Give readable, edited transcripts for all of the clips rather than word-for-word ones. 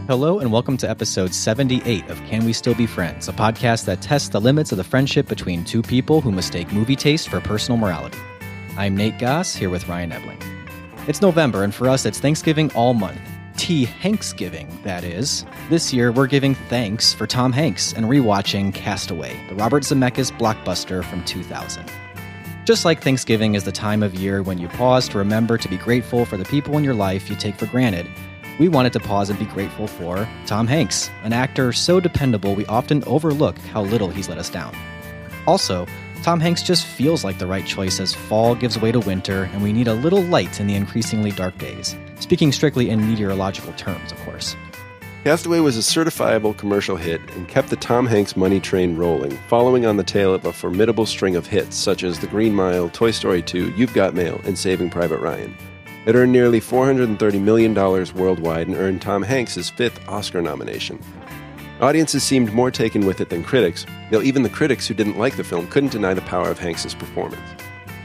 Hello and welcome to episode 78 of Can We Still Be Friends, a podcast that tests the limits of the friendship between two people who mistake movie taste for personal morality. I'm Nate Goss, here with Ryan Ebling. It's November, and for us, it's Thanksgiving all month. Hanksgiving, that is. This year, we're giving thanks for Tom Hanks and rewatching Castaway, the Robert Zemeckis blockbuster from 2000. Just like Thanksgiving is the time of year when you pause to remember to be grateful for the people in your life you take for granted, we wanted to pause and be grateful for Tom Hanks, an actor so dependable we often overlook how little he's let us down. Also, Tom Hanks just feels like the right choice as fall gives way to winter and we need a little light in the increasingly dark days. Speaking strictly in meteorological terms, of course. Castaway was a certifiable commercial hit and kept the Tom Hanks money train rolling, following on the tail of a formidable string of hits such as The Green Mile, Toy Story 2, You've Got Mail, and Saving Private Ryan. It earned nearly $430 million worldwide and earned Tom Hanks his fifth Oscar nomination. Audiences seemed more taken with it than critics, though even the critics who didn't like the film couldn't deny the power of Hanks' performance.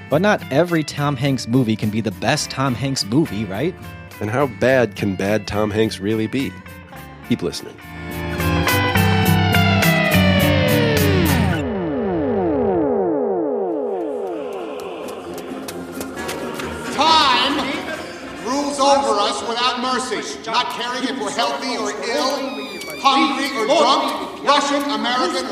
But not every Tom Hanks movie can be the best Tom Hanks movie, right? And how bad can bad Tom Hanks really be? Keep listening. Over us without mercy, not caring if we're healthy or ill, hungry or drunk, Russian, American,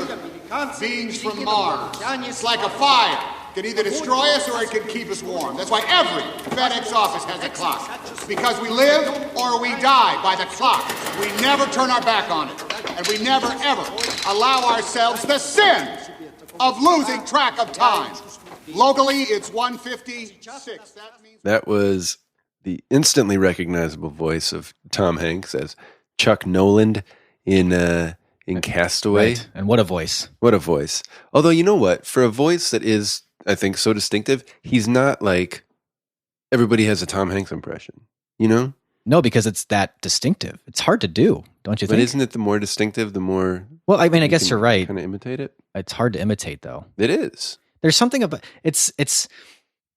or beings from Mars. It's like a fire. It can either destroy us or it can keep us warm. That's why every FedEx office has a clock. Because we live or we die by the clock. We never turn our back on it. And we never, ever allow ourselves the sin of losing track of time. Locally, it's 1:56. That was the instantly recognizable voice of Tom Hanks as Chuck Noland in Castaway. Right. And what a voice. What a voice. Although, you know what? For a voice that is, I think, so distinctive, he's not like everybody has a Tom Hanks impression, you know? No, because it's that distinctive. It's hard to do, don't you think? But isn't it the more distinctive, the more... Well, I mean, I guess you're right. Kind of imitate it? It's hard to imitate, though. It is. There's something about... It's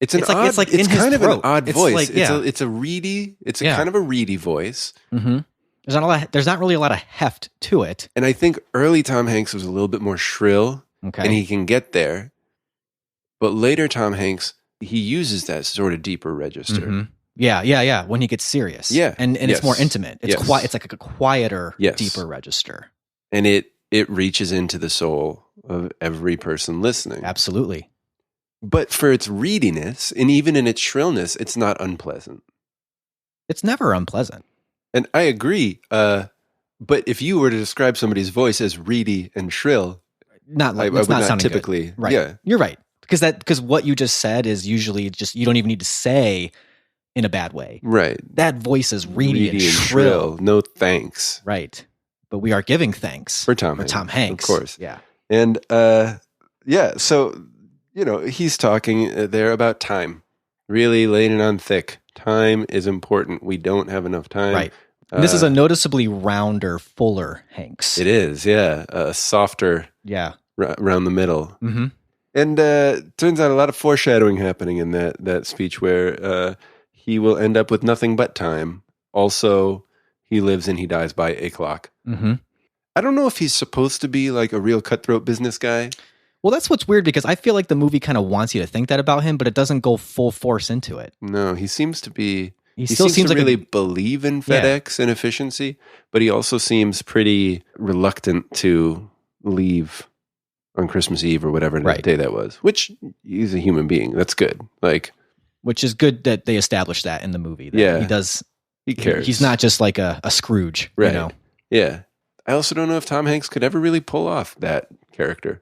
kind of an odd voice. Like, yeah. It's a reedy. It's kind of a reedy voice. Mm-hmm. There's not really a lot of heft to it. And I think early Tom Hanks was a little bit more shrill, okay, and he can get there. But later Tom Hanks, he uses that sort of deeper register. Mm-hmm. Yeah. When he gets serious, and it's more intimate. It's quiet. It's like a quieter, deeper register, and it reaches into the soul of every person listening. Absolutely. But for its reediness, and even in its shrillness, it's not unpleasant. It's never unpleasant. And I agree. But if you were to describe somebody's voice as reedy and shrill, I would not typically. Good. Right. Yeah. You're right. Because what you just said is usually just, you don't even need to say in a bad way. Right. That voice is reedy and shrill. No thanks. Right. But we are giving thanks for Tom Hanks. Of course. Yeah. And so... You know, he's talking there about time, really laying it on thick. Time is important. We don't have enough time. Right. This is a noticeably rounder, fuller Hanks. It is, yeah. Softer around the middle. Mm-hmm. And turns out a lot of foreshadowing happening in that speech where he will end up with nothing but time. Also, he lives and he dies by a clock. Mm-hmm. I don't know if he's supposed to be like a real cutthroat business guy. Well, that's what's weird, because I feel like the movie kind of wants you to think that about him, but it doesn't go full force into it. No, he seems to be... He still seems to like really believe in FedEx and efficiency, but he also seems pretty reluctant to leave on Christmas Eve or whatever day that was, which he's a human being. That's good. Which is good that they established that in the movie. Yeah. He cares. He's not just like a Scrooge, right. You know? Yeah. I also don't know if Tom Hanks could ever really pull off that character.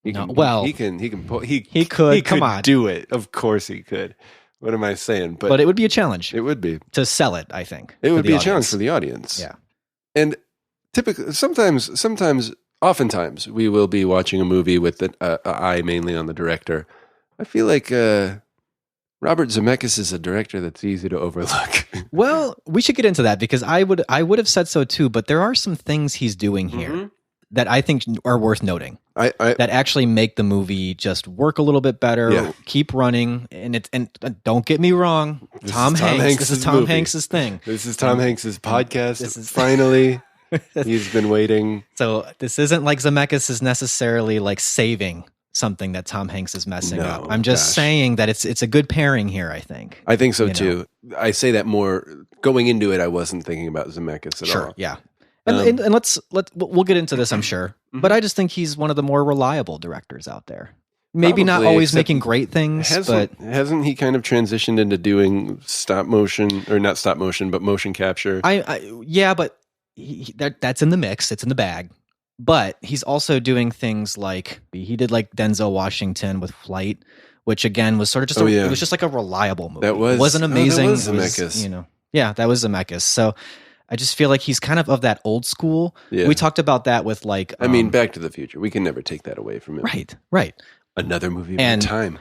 He could do it. Of course he could. What am I saying? But it would be a challenge. It would be to sell it. I think it would be a challenge for the audience. Yeah, and typically, oftentimes, we will be watching a movie with an eye mainly on the director. I feel like Robert Zemeckis is a director that's easy to overlook. Well, we should get into that, because I would have said so too. But there are some things he's doing here that I think are worth noting. That actually make the movie just work a little bit better, keep running, and don't get me wrong, Tom Hanks. This is Tom Hanks's thing. This is Tom Hanks's podcast. Finally, He's been waiting. So this isn't like Zemeckis is necessarily like saving something that Tom Hanks is messing up. I'm just saying that it's a good pairing here, I think. I think so too. I say that more going into it. I wasn't thinking about Zemeckis at all. Sure, yeah. And we'll get into this, I'm sure. But I just think he's one of the more reliable directors out there. Maybe not always making great things, but hasn't he kind of transitioned into doing stop motion, or not stop motion, but motion capture? Yeah, but that's in the mix. It's in the bag. But he's also doing things like he did like Denzel Washington with Flight, which again was sort of just it was just like a reliable movie. It wasn't amazing. That was Zemeckis. That was Zemeckis. So I just feel like he's kind of that old school. Yeah. We talked about that with like Back to the Future. We can never take that away from him. Right. Another movie of time.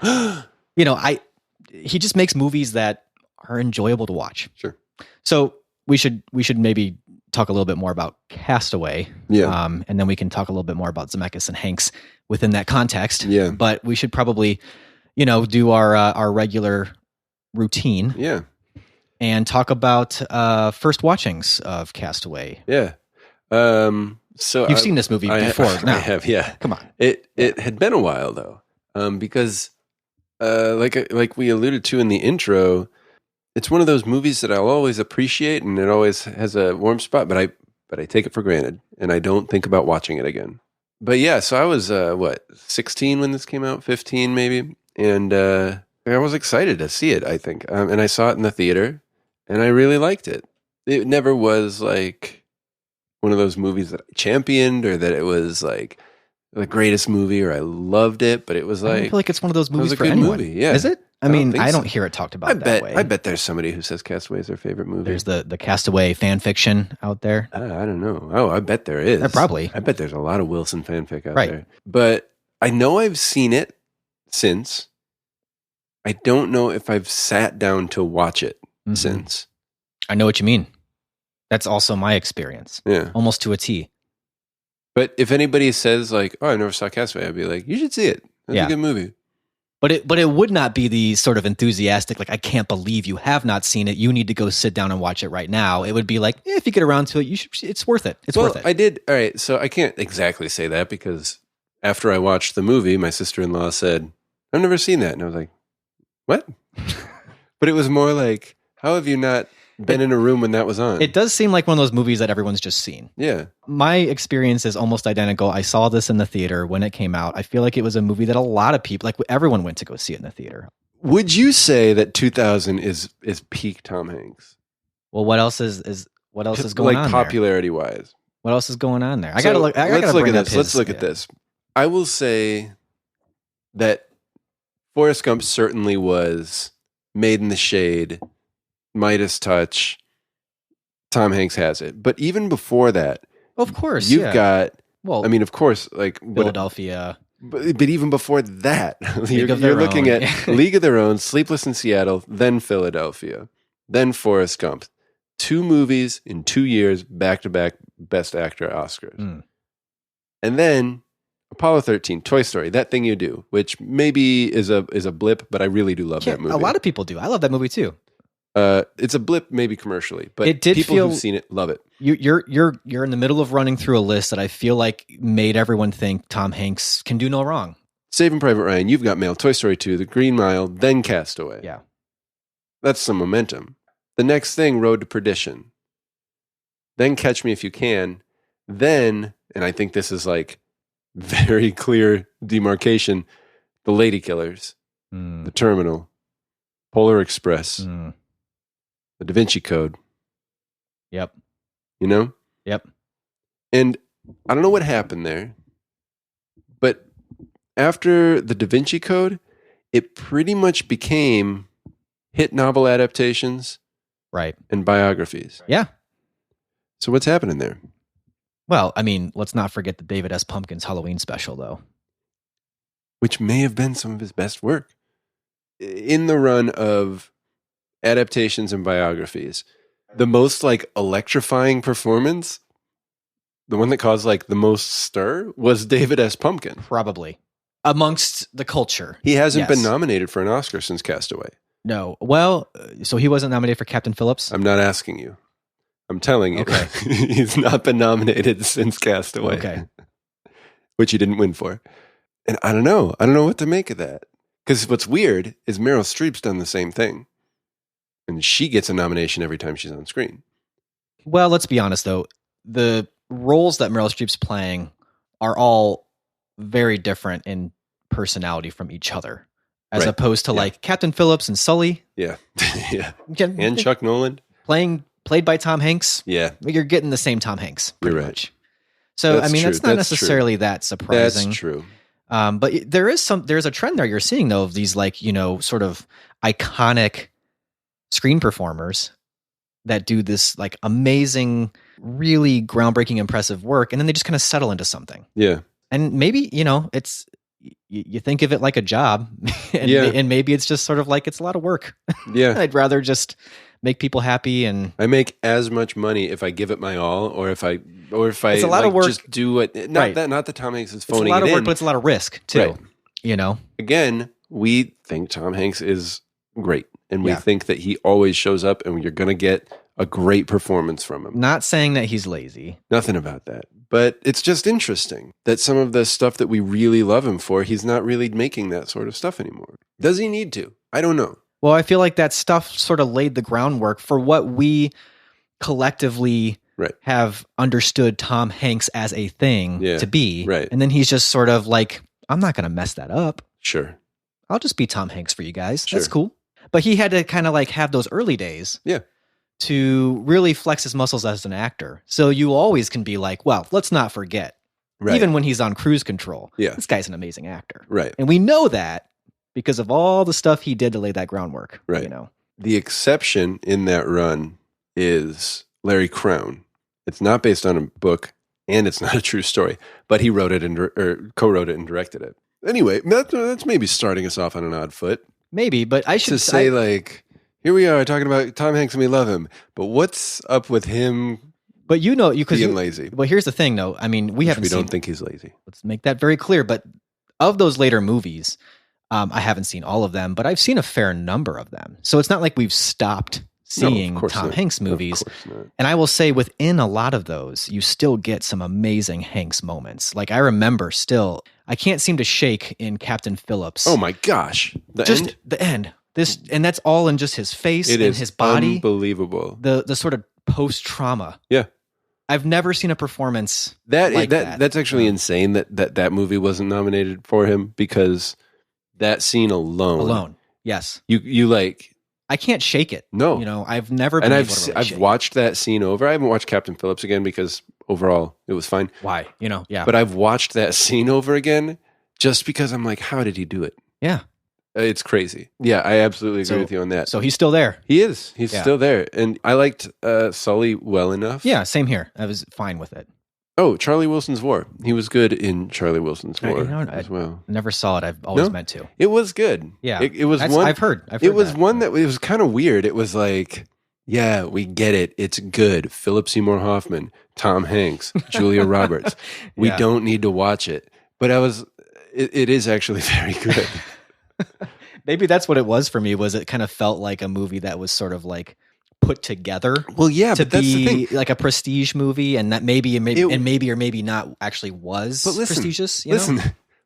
He just makes movies that are enjoyable to watch. Sure. So we should maybe talk a little bit more about Castaway. Yeah. And then we can talk a little bit more about Zemeckis and Hanks within that context. Yeah. But we should probably, do our regular routine. Yeah. And talk about first watchings of Castaway. Yeah. So you've seen this movie before. I have, yeah. Come on. It had been a while though, because like we alluded to in the intro, it's one of those movies that I'll always appreciate, and it always has a warm spot. But I take it for granted, and I don't think about watching it again. But yeah, so I was 16 when this came out, 15 maybe, and I was excited to see it. I think, and I saw it in the theater, and I really liked it. It never was like one of those movies that I championed, or that it was like the greatest movie, or I loved it, but it was like, I feel like it's one of those movies for anyone. Movie, yeah. Is it? I don't hear it talked about that way. I bet there's somebody who says Castaway is their favorite movie. There's the Castaway fan fiction out there. I don't know. Oh, I bet there is. Probably. I bet there's a lot of Wilson fanfic out there. But I know I've seen it since. I don't know if I've sat down to watch it since. I know what you mean. That's also my experience. Yeah. Almost to a T. But if anybody says like, "Oh, I never saw Castaway," I'd be like, "You should see it. That's a good movie." But it would not be the sort of enthusiastic, like, I can't believe you have not seen it. You need to go sit down and watch it right now. It would be like, if you get around to it, it's worth it. It's worth it. I did. All right. So I can't exactly say that, because after I watched the movie, my sister-in-law said, "I've never seen that." And I was like, "What?" But it was more like, how have you not been in a room when that was on? It does seem like one of those movies that everyone's just seen. Yeah. My experience is almost identical. I saw this in the theater when it came out. I feel like it was a movie that a lot of people, like everyone went to go see it in the theater. Would you say that 2000 is peak Tom Hanks? Well, what else is going on like popularity wise? What else is going on there? Let's look at this. I will say that Forrest Gump certainly was Made in the Shade, Midas Touch. Tom Hanks has it. But even before that, of course, you've got, well, I mean, of course, like Philadelphia. But even before that, you're looking at League of Their Own, Sleepless in Seattle, then Philadelphia, then Forrest Gump. 2 movies in 2 years, back-to-back Best Actor Oscars. And then Apollo 13, Toy Story, That Thing You Do, which maybe is a blip, but I really do love that movie. A lot of people do. I love that movie too. It's a blip, maybe commercially, but people who've seen it love it. You're in the middle of running through a list that I feel like made everyone think Tom Hanks can do no wrong. Saving Private Ryan, You've Got Mail, Toy Story 2, The Green Mile, then Castaway. Yeah, that's some momentum. The next thing, Road to Perdition, then Catch Me If You Can, then, and I think this is like very clear demarcation, The Lady Killers, The Terminal, Polar Express. The Da Vinci Code. Yep. You know? Yep. And I don't know what happened there, but after the Da Vinci Code, it pretty much became hit novel adaptations, right, and biographies. Yeah. So what's happening there? Well, I mean, let's not forget the David S. Pumpkins Halloween special, though. Which may have been some of his best work. In the run of adaptations and biographies, the most like electrifying performance, the one that caused like the most stir, was David S. Pumpkin. Probably. Amongst the culture. He hasn't been nominated for an Oscar since Castaway. No. Well, so he wasn't nominated for Captain Phillips? I'm not asking you. I'm telling you. Okay. He's not been nominated since Castaway. Okay. Which he didn't win for. And I don't know. I don't know what to make of that. Because what's weird is Meryl Streep's done the same thing. And she gets a nomination every time she's on screen. Well, let's be honest, though. The roles that Meryl Streep's playing are all very different in personality from each other. As opposed to like Captain Phillips and Sully. Yeah. Yeah. And Chuck Noland. Played by Tom Hanks. Yeah. You're getting the same Tom Hanks. You're right. Much. So, That's I mean, true. that's not necessarily that surprising. That's true. But there's a trend there you're seeing, though, of these like, sort of iconic screen performers that do this like amazing, really groundbreaking, impressive work. And then they just kind of settle into something. Yeah. And maybe, it's, you think of it like a job and maybe it's just sort of like, it's a lot of work. Yeah. I'd rather just make people happy. And I make as much money if I give it my all, or if I it's a lot of work. Just do it. Not that Tom Hanks is phoning it in. It's a lot of work, but it's a lot of risk too. Right. Again, we think Tom Hanks is great, and we think that he always shows up, and you're going to get a great performance from him. Not saying that he's lazy. Nothing about that. But it's just interesting that some of the stuff that we really love him for, he's not really making that sort of stuff anymore. Does he need to? I don't know. Well, I feel like that stuff sort of laid the groundwork for what we collectively have understood Tom Hanks as a thing to be. Right. And then he's just sort of like, I'm not going to mess that up. Sure. I'll just be Tom Hanks for you guys. Sure. That's cool. But he had to kind of like have those early days. Yeah. To really flex his muscles as an actor. So you always can be like, well, let's not forget, even when he's on cruise control, this guy's an amazing actor. Right. And we know that because of all the stuff he did to lay that groundwork. Right. The exception in that run is Larry Crowne. It's not based on a book, and it's not a true story, but he wrote it or co-wrote it and directed it. Anyway, that's maybe starting us off on an odd foot. Maybe, but I should say like, here we are talking about Tom Hanks and we love him, but what's up with him? But being lazy. Well, here's the thing, though. I mean, we don't think he's lazy. Let's make that very clear. But of those later movies, I haven't seen all of them, but I've seen a fair number of them. So it's not like we've stopped seeing Tom Hanks movies. And I will say, within a lot of those, you still get some amazing Hanks moments. Like I remember still, I can't seem to shake in Captain Phillips. Oh my gosh, the end. And that's all in just his face and his body. Unbelievable. The sort of post-trauma. Yeah. I've never seen a performance like that. That's actually insane that movie wasn't nominated for him, because that scene alone. Yes. You like, I can't shake it. No. I've never been able to really I've watched that scene over. I haven't watched Captain Phillips again because overall it was fine. Why? Yeah. But I've watched that scene over again just because I'm like, how did he do it? Yeah. It's crazy. Yeah, I absolutely agree with you on that. So he's still there. He is. He's still there. And I liked Sully well enough. Yeah, same here. I was fine with it. Oh, Charlie Wilson's War. He was good in Charlie Wilson's War as well. Never saw it. I've always meant to. It was good. Yeah. It was one. I've heard it was one that it was kind of weird. It was like, yeah, we get it. It's good. Philip Seymour Hoffman, Tom Hanks, Julia Roberts. We don't need to watch it. But it is actually very good. Maybe that's what it was for me. Was it kind of felt like a movie that was sort of like put together. Well, yeah, to but that's the be thing. like a prestige movie, and that maybe or maybe not actually was prestigious. Listen,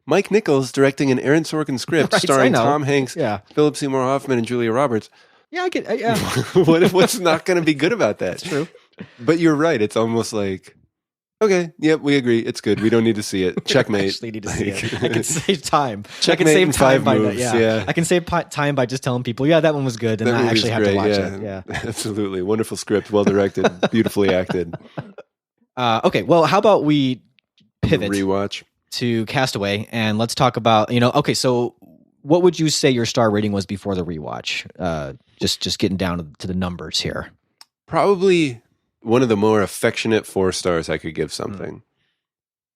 Mike Nichols directing an Aaron Sorkin script starring Tom Hanks, Philip Seymour Hoffman, and Julia Roberts. Yeah, I get. Yeah, what's not going to be good about that? That's true. But you're right. It's almost like, okay, yep, we agree. It's good. We don't need to see it. Checkmate. I actually need to see it. I can save time. Checkmate I can save in time 5 by moves. That. Yeah. I can save time by just telling people, that one was good, and that not actually have to watch it. Yeah, absolutely. Wonderful script, well directed, beautifully acted. Okay, well, how about we pivot rewatch to Castaway, and let's talk about Okay, so what would you say your star rating was before the rewatch? Just getting down to the numbers here. Probably one of the more affectionate 4 stars I could give something.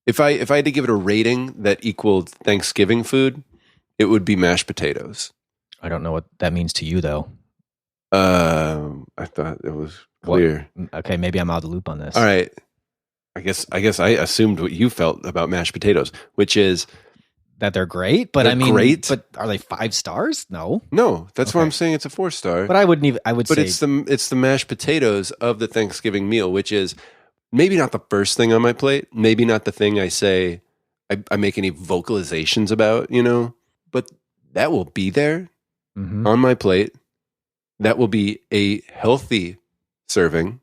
If I had to give it a rating that equaled Thanksgiving food, it would be mashed potatoes. I don't know what that means to you, though. I thought it was clear. Okay, maybe I'm out of the loop on this. All right. I guess I assumed what you felt about mashed potatoes, which is That they're great, but They're I mean, great. but are they 5 stars? No. No, that's why Okay. I'm saying it's a 4-star. But I wouldn't even, I would But say. it's the mashed potatoes of the Thanksgiving meal, which is maybe not the first thing on my plate, maybe not the thing I say I make any vocalizations about, but that will be there Mhm. on my plate. That will be a healthy serving.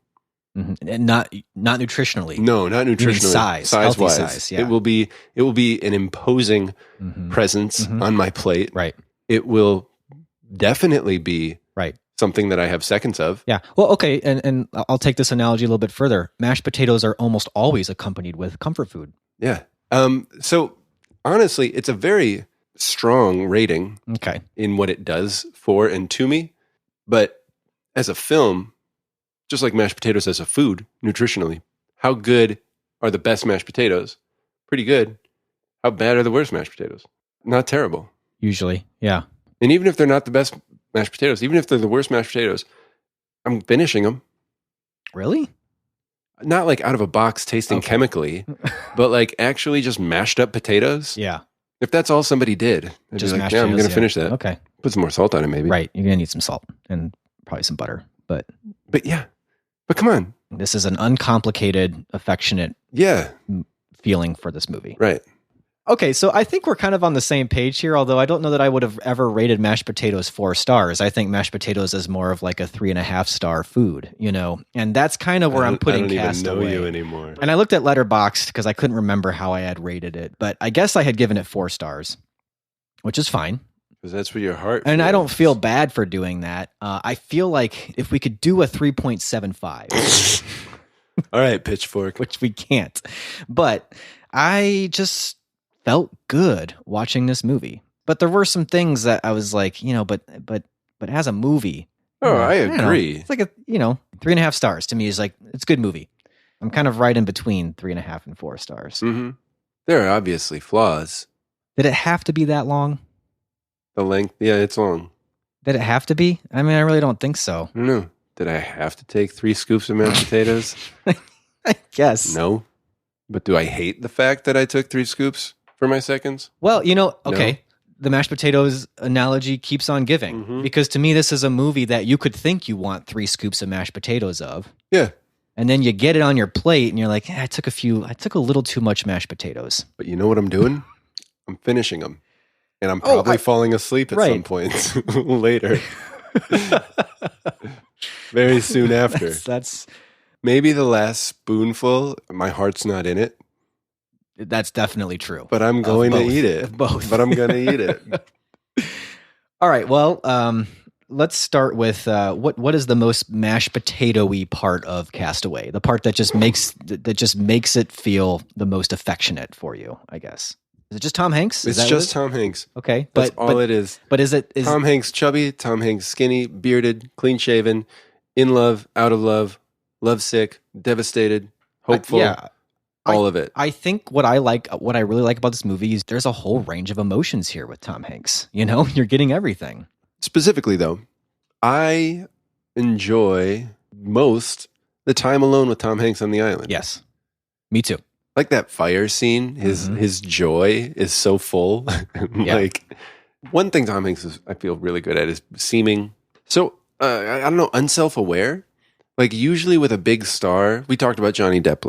Mhm. And not nutritionally. No, not You mean nutritionally. size, healthy Size-wise. size, yeah. It will be an imposing Mhm. presence Mhm. on my plate. Right. It will definitely be Right. something that I have seconds of. Yeah. Well, okay, and I'll take this analogy a little bit further. Mashed potatoes are almost always accompanied with comfort food. Yeah. So honestly, it's a very strong rating Okay. in what it does for and to me. But as a film, just like mashed potatoes as a food, nutritionally, how good are the best mashed potatoes? Pretty good. How bad are the worst mashed potatoes? Not terrible. Usually, yeah. And even if they're not the best mashed potatoes, even if they're the worst mashed potatoes, I'm finishing them. Really? Not like out of a box tasting Okay. chemically, but like actually just mashed up potatoes. Yeah. If that's all somebody did, I'd Just be like, mashed yeah, I'm potatoes, going to finish that. Okay. Put some more salt on it, maybe. Right. You're gonna need some salt and probably some butter. But But yeah, but come on. this is an uncomplicated, affectionate Yeah, feeling for this movie. right. Okay, so I think we're kind of on the same page here, although I don't know that I would have ever rated mashed potatoes 4 stars. I think mashed potatoes is more of like a 3.5 star food, and that's kind of where I'm putting I don't even Castaway. know you anymore. And I looked at Letterboxd because I couldn't remember how I had rated it, but I guess I had given it 4 stars, which is fine. Because that's what your heart And I feels. don't feel bad for doing that. I feel like if we could do a 3.75, All right, Pitchfork. which we can't, but I just felt good watching this movie. But there were some things that I was like, but as a movie, Oh, I don't know. agree. It's like 3.5 stars to me is like, it's a good movie. I'm kind of right in between 3.5 and 4 stars. Mm-hmm. There are obviously flaws. Did it have to be that long? The length, yeah, it's long. Did it have to be? I mean, I really don't think so. I don't know. Did I have to take 3 scoops of mashed potatoes? I guess. No. But do I hate the fact that I took 3 scoops for my seconds? Well, okay. The mashed potatoes analogy keeps on giving Mhm. because to me, this is a movie that you could think you want 3 scoops of mashed potatoes of. Yeah. And then you get it on your plate and you're like, I took a little too much mashed potatoes. But you know what I'm doing? I'm finishing them. And I'm probably falling asleep at right. some point later. Very soon after. That's Maybe the last spoonful, my heart's not in it, definitely true. but I'm going to both. eat it. Of both. But I'm going to eat it. All right. Well, let's start with what is the most mashed potato-y part of Castaway? The part that just makes it feel the most affectionate for you, I guess. Is it just Tom Hanks? It's just Tom Hanks. Okay, That's all it is. But is Tom Hanks chubby, Tom Hanks skinny, bearded, clean shaven, in love, out of love, lovesick, devastated, hopeful, all of it. I think what I really like about this movie is there's a whole range of emotions here with Tom Hanks. You're getting everything. Specifically, though, I enjoy most the time alone with Tom Hanks on the island. Yes, me too. Like that fire scene, his joy is so full. Like one thing Tom Hanks I feel really good at is seeming so I don't know, unself-aware. Like usually with a big star, we talked about Johnny Depp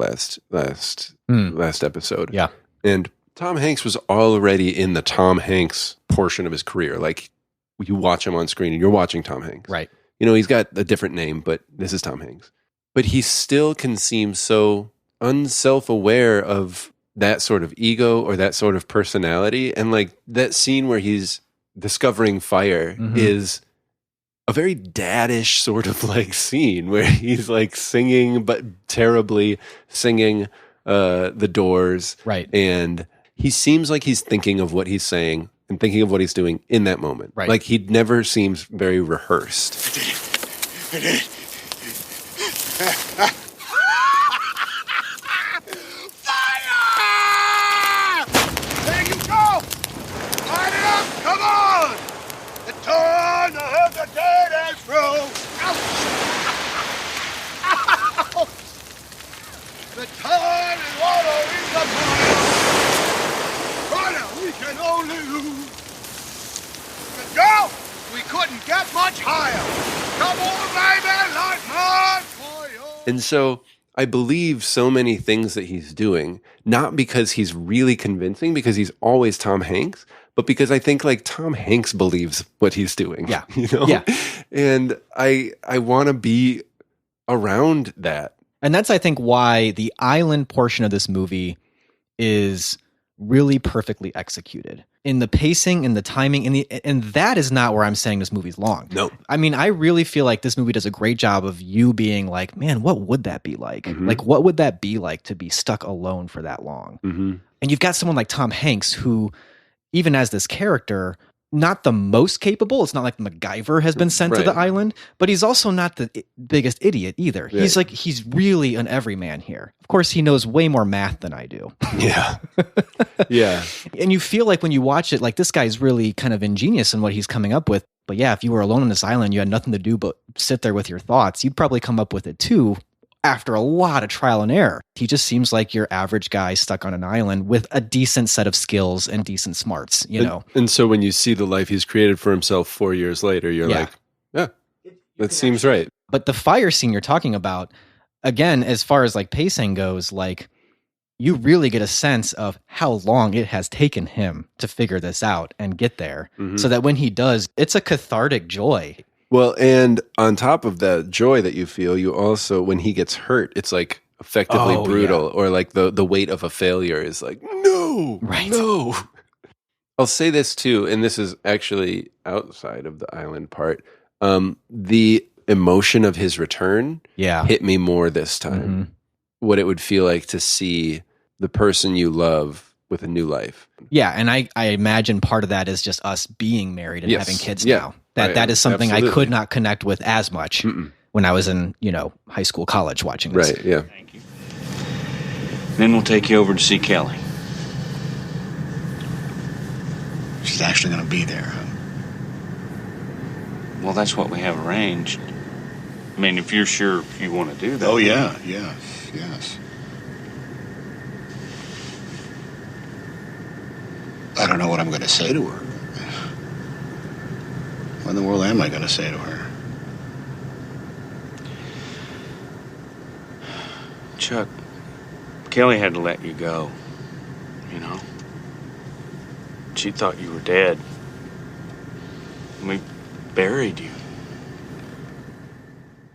last episode. Yeah. And Tom Hanks was already in the Tom Hanks portion of his career. Like you watch him on screen and you're watching Tom Hanks. Right. He's got a different name, but this is Tom Hanks. But he still can seem so unself-aware of that sort of ego or that sort of personality. And like that scene where he's discovering fire is a very daddish sort of like scene where he's like singing, but terribly singing The Doors. Right. And he seems like he's thinking of what he's saying and thinking of what he's doing in that moment. Right. Like he never seems very rehearsed. I did it. Fire! There you go! Light it up! Come on! The torn of the dead and through! Ouch! Ouch! The torn and water in the fire! Right now, we can so loose. Go! We couldn't get much higher. Come on, baby, like mud for you. And so I believe so many things that he's doing, not because he's really convincing, because he's always Tom Hanks, but because I think like Tom Hanks believes what he's doing. Yeah. You know? Yeah. And I want to be around that. And that's, I think, why the island portion of this movie is really perfectly executed in the pacing and the timing, and that is not where I'm saying this movie's long. No. I mean, I really feel like this movie does a great job of you being like, man, what would that be like? Mm-hmm. Like, what would that be like to be stuck alone for that long? Mm-hmm. And you've got someone like Tom Hanks who, even as this character, not the most capable. It's not like MacGyver has been sent to the island, but he's also not the biggest idiot either. Yeah. He's really an everyman here. Of course, he knows way more math than I do. Yeah. Yeah. And you feel like when you watch it, like this guy's really kind of ingenious in what he's coming up with. But yeah, if you were alone on this island, you had nothing to do but sit there with your thoughts, you'd probably come up with it too after a lot of trial and error. He just seems like your average guy stuck on an island with a decent set of skills and decent smarts, you know? And so when you see the life he's created for himself 4 years later, you're like, yeah, that seems right. But the fire scene you're talking about, again, as far as like pacing goes, like you really get a sense of how long it has taken him to figure this out and get there. Mm-hmm. So that when he does, it's a cathartic joy. Well, and on top of that joy that you feel, you also, when he gets hurt, it's like effectively brutal, or like the weight of a failure is like, no, no. I'll say this too, and this is actually outside of the island part. The emotion of his return hit me more this time. Mm-hmm. What it would feel like to see the person you love with a new life. Yeah, and I imagine part of that is just us being married and having kids now. That is something absolutely. I could not connect with as much when I was in, high school, college watching this. Right, yeah. Thank you. Then we'll take you over to see Kelly. She's actually going to be there, huh? Well, that's what we have arranged. I mean, if you're sure you want to do that. Oh, yeah, yes. I don't know what I'm going to say to her. What in the world am I going to say to her? Chuck, Kelly had to let you go, She thought you were dead. We buried you.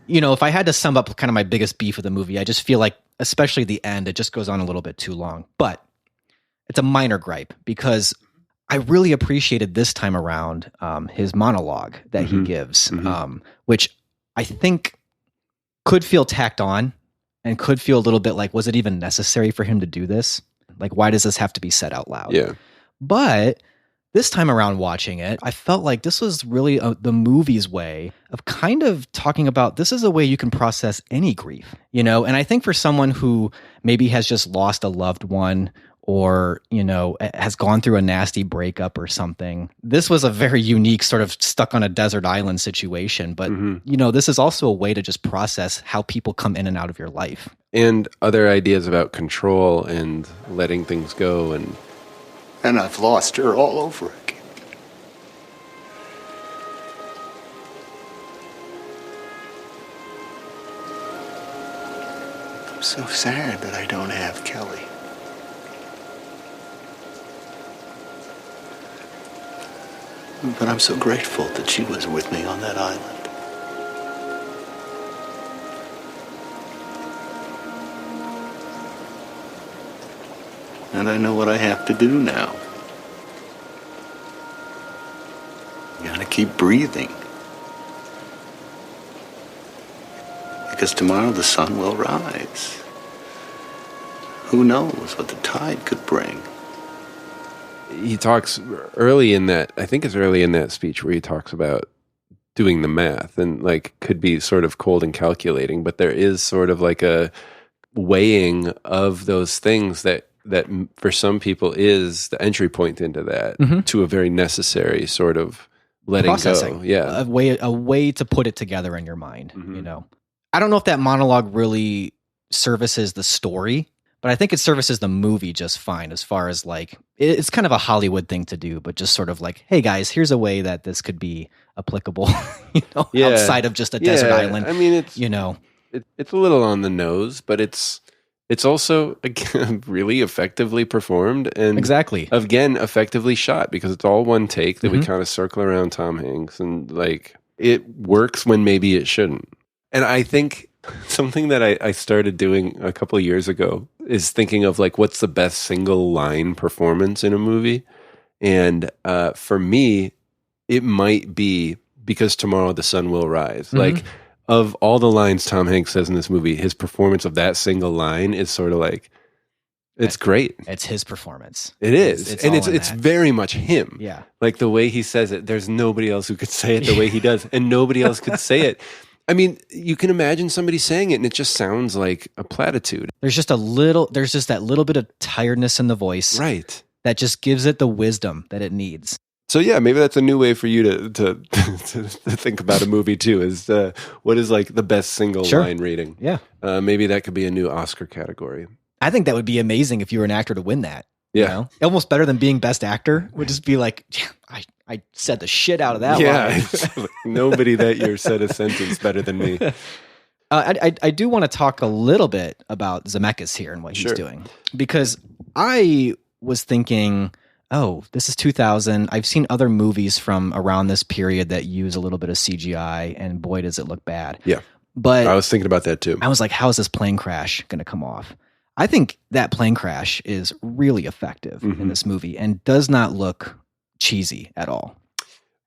If I had to sum up kind of my biggest beef with the movie, I just feel like, especially the end, it just goes on a little bit too long. But it's a minor gripe because I really appreciated this time around his monologue that he gives, which I think could feel tacked on and could feel a little bit like, was it even necessary for him to do this? Like, why does this have to be said out loud? Yeah. But this time around watching it, I felt like this was really the movie's way of kind of talking about this is a way you can process any grief, And I think for someone who maybe has just lost a loved one or, has gone through a nasty breakup or something, this was a very unique sort of stuck on a desert island situation. But, this is also a way to just process how people come in and out of your life. And other ideas about control and letting things go. And I've lost her all over again. I'm so sad that I don't have Kelly. But I'm so grateful that she was with me on that island. And I know what I have to do now. Gotta keep breathing. Because tomorrow the sun will rise. Who knows what the tide could bring? He talks early in that, I think it's early in that speech where he talks about doing the math and like could be sort of cold and calculating, but there is sort of like a weighing of those things that for some people is the entry point into that to a very necessary sort of letting processing. Go. Yeah. A way to put it together in your mind, I don't know if that monologue really services the story, but I think it services the movie just fine as far as like it's kind of a Hollywood thing to do, but just sort of like, hey guys, here's a way that this could be applicable, outside of just a desert island. I mean, it's it's a little on the nose, but it's also again really effectively performed and exactly again effectively shot because it's all one take that we kind of circle around Tom Hanks and like it works when maybe it shouldn't. And I think something that I started doing a couple of years ago is thinking of like what's the best single line performance in a movie, and for me, it might be Because Tomorrow the Sun Will Rise. Like of all the lines Tom Hanks says in this movie, his performance of that single line is sort of like it's great. It's his performance. It is, it's very much him. Yeah, like the way he says it. There's nobody else who could say it the way he does, and nobody else could say it. I mean, you can imagine somebody saying it and it just sounds like a platitude. There's just that little bit of tiredness in the voice. Right. That just gives it the wisdom that it needs. So yeah, maybe that's a new way for you to think about a movie too, is what is like the best single line rating. Yeah. Maybe that could be a new Oscar category. I think that would be amazing if you were an actor to win that. Yeah. Almost better than being best actor would just be like, I said the shit out of that line. Nobody that year said a sentence better than me. I do want to talk a little bit about Zemeckis here and what he's doing, because I was thinking, oh, this is 2000. I've seen other movies from around this period that use a little bit of CGI, and boy, does it look bad. Yeah. But I was thinking about that too. I was like, how is this plane crash going to come off? I think that plane crash is really effective in this movie and does not look cheesy at all.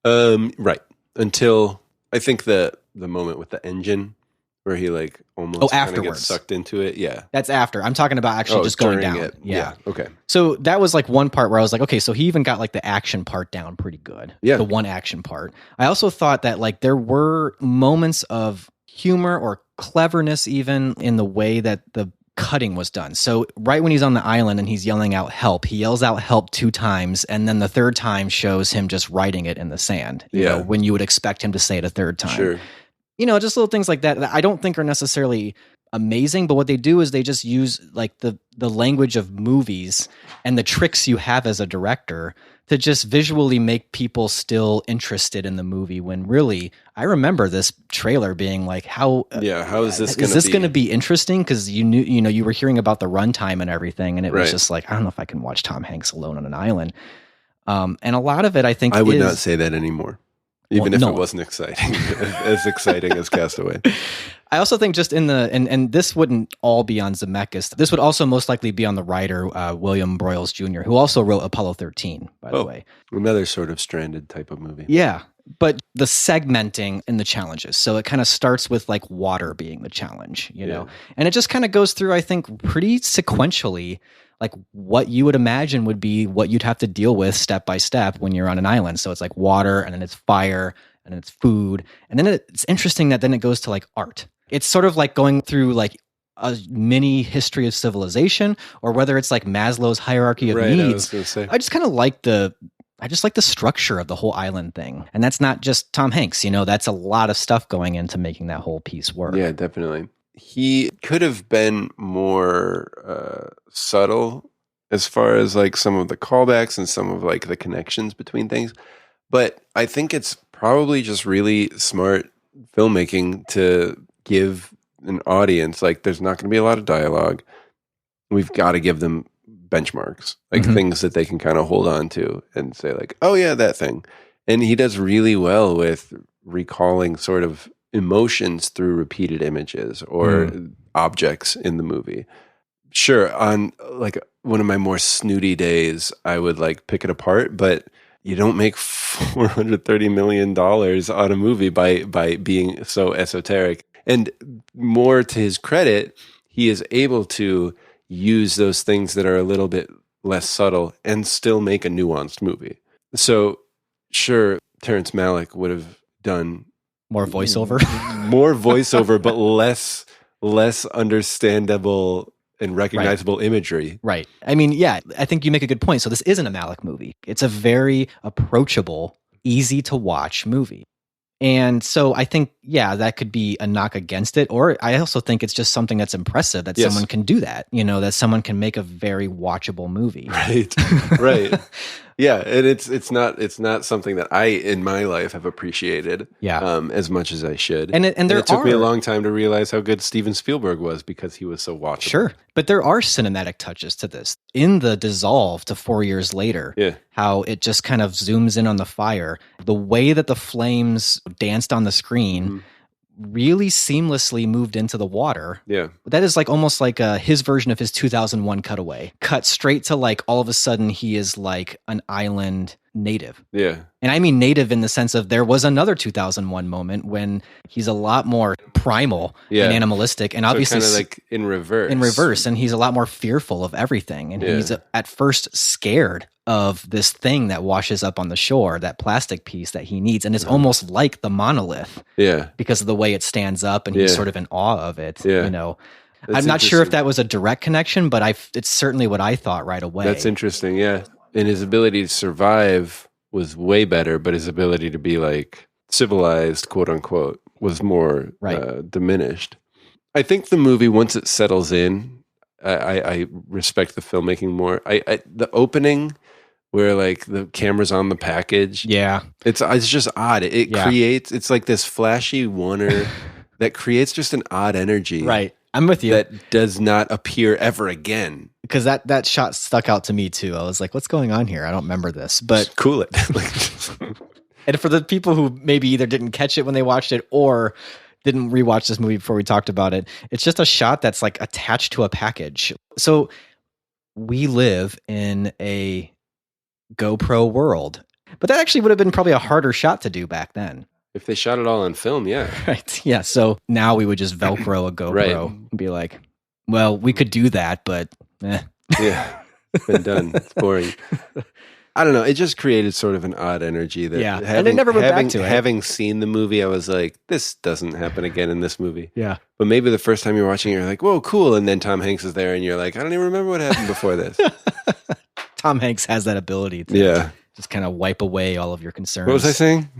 Right. Until I think the moment with the engine where he like almost kind of gets sucked into it. Yeah. That's after. I'm talking about actually just going down. Yeah. Okay. So that was like one part where I was like, okay, so he even got like the action part down pretty good. Yeah. The one action part. I also thought that like there were moments of humor or cleverness even in the way that the cutting was done. So right when he's on the island and he's yelling out help, he yells out help 2 times, and then the third time shows him just writing it in the sand. You know, when you would expect him to say it a third time. Sure. Just little things like that I don't think are necessarily amazing, but what they do is they just use like the language of movies and the tricks you have as a director to just visually make people still interested in the movie, when really I remember this trailer being like, how is this going to be interesting? Because you were hearing about the runtime and everything, and it was just like, I don't know if I can watch Tom Hanks alone on an island. And a lot this I think I would not say that anymore. Even if it wasn't exciting, as exciting as Castaway. I also think just in the, and this wouldn't all be on Zemeckis. This would also most likely be on the writer, William Broyles Jr., who also wrote Apollo 13, by the way. Another sort of stranded type of movie. Yeah. But the segmenting in the challenges. So it kind of starts with like water being the challenge, you know, and it just kind of goes through, I think, pretty sequentially, like what you would imagine would be what you'd have to deal with step by step when you're on an island. So it's like water, and then it's fire, and then it's food. And then it's interesting that then it goes to like art. It's sort of like going through like a mini history of civilization, or whether it's like Maslow's hierarchy of needs. I just kind of like the structure of the whole island thing. And that's not just Tom Hanks, that's a lot of stuff going into making that whole piece work. Yeah, definitely. He could have been more subtle as far as like some of the callbacks and some of like the connections between things. But I think it's probably just really smart filmmaking to give an audience, like there's not going to be a lot of dialogue. We've got to give them benchmarks, like things that they can kind of hold on to and say like, oh yeah, that thing. And he does really well with recalling sort of emotions through repeated images or objects in the movie. Sure, on like one of my more snooty days, I would like pick it apart, but you don't make $430 million on a movie by being so esoteric. And more to his credit, he is able to use those things that are a little bit less subtle and still make a nuanced movie. So sure, Terrence Malick would have done more voiceover, but less understandable and recognizable imagery. Right. I mean, yeah, I think you make a good point. So this isn't a Malick movie. It's a very approachable, easy to watch movie. And so I think, that could be a knock against it. Or I also think it's just something that's impressive that someone can do that, that someone can make a very watchable movie. Right. Right. Yeah. And it's not something that I, in my life, have appreciated as much as I should. And it took me a long time to realize how good Steven Spielberg was because he was so watchable. Sure. But there are cinematic touches to this. In The Dissolve to 4 years later, how it just kind of zooms in on the fire. The way that the flames danced on the screen really seamlessly moved into the water. Yeah. That is like almost like his version of his 2001 cutaway. Cut straight to like all of a sudden he is like an island native. Yeah. And I mean native in the sense of there was another 2001 moment when he's a lot more primal and animalistic, and obviously kind of like in reverse. And he's a lot more fearful of everything. And he's at first scared of this thing that washes up on the shore, that plastic piece that he needs. And it's almost like the monolith. Yeah. Because of the way it stands up and he's sort of in awe of it. Yeah. That's I'm not sure if that was a direct connection, but it's certainly what I thought right away. That's interesting. Yeah. And his ability to survive was way better, but his ability to be like civilized, quote unquote, was more diminished. I think the movie, once it settles in, I respect the filmmaking more. The opening where like the camera's on the package. Yeah. It's just odd. It creates, it's like this flashy oneer that creates just an odd energy. Right. I'm with you. That does not appear ever again. Because that shot stuck out to me too. I was like, what's going on here? I don't remember this. But just cool it. And for the people who maybe either didn't catch it when they watched it or didn't rewatch this movie before we talked about it, it's just a shot that's like attached to a package. So we live in a GoPro world. But that actually would have been probably a harder shot to do back then. If they shot it all on film, yeah. Right. Yeah. So now we would just Velcro a GoPro and be like, well, we could do that, but Yeah. It's been done. It's boring. I don't know. It just created sort of an odd energy that and it never went back to it. Having seen the movie, I was like, this doesn't happen again in this movie. Yeah. But maybe the first time you're watching it, you're like, whoa, cool. And then Tom Hanks is there and you're like, I don't even remember what happened before this. Tom Hanks has that ability to just kind of wipe away all of your concerns. What was I saying?